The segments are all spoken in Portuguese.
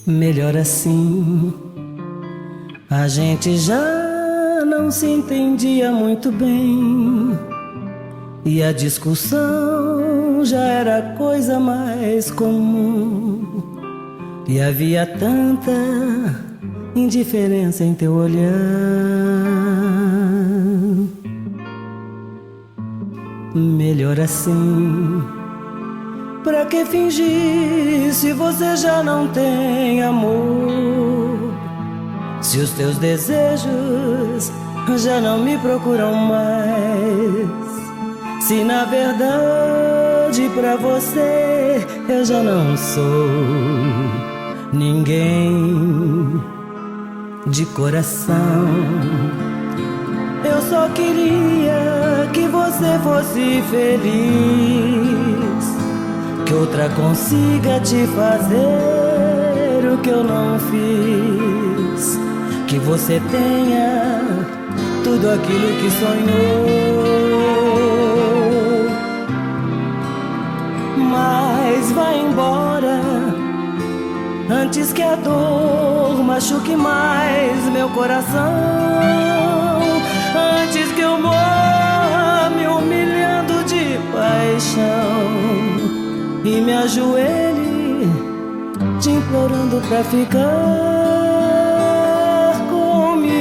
Melhor assim. A gente já não se entendia muito bem, e a discussão já era coisa mais comum. E havia tanta indiferença em teu olhar. Melhor assim. Pra que fingir se você já não tem amor? Se os teus desejos já não me procuram mais, se na verdade pra você eu já não sou ninguém de coração. Eu só queria que você fosse feliz, que outra consiga te fazer o que eu não fiz, que você tenha tudo aquilo que sonhou. Mas vai embora antes que a dor machuque mais meu coração, antes que eu morra me humilhando de paixão e me ajoelhe te implorando pra ficar comigo.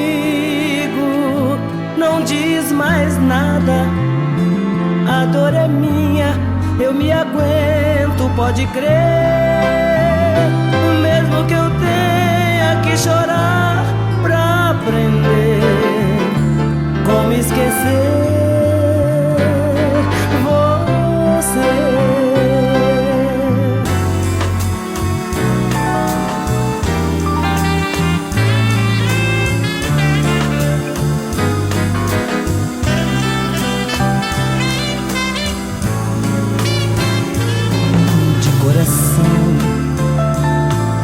Não diz mais nada, a dor é minha, eu me aguento, pode crer. Mesmo que eu tenha que chorar pra aprender como esquecer você.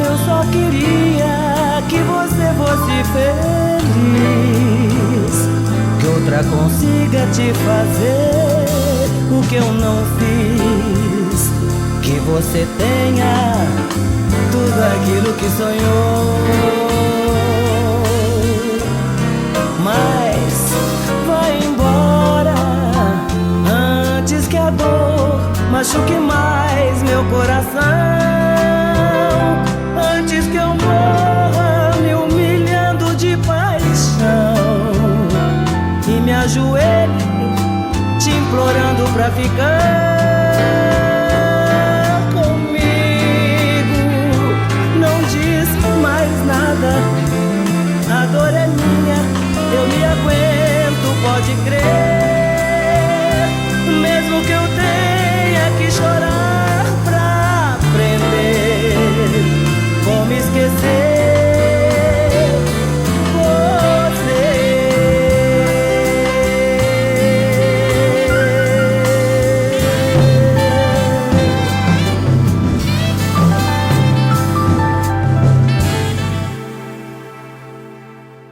Eu queria que você fosse feliz, que outra consiga te fazer o que eu não fiz, que você tenha tudo aquilo que sonhou. Mas vai embora antes que a dor machuque mais meu coração, antes que eu morra me humilhando de paixão e me ajoelhe te implorando pra ficar comigo. Não diz mais nada, a dor é minha, eu me aguento, pode crer.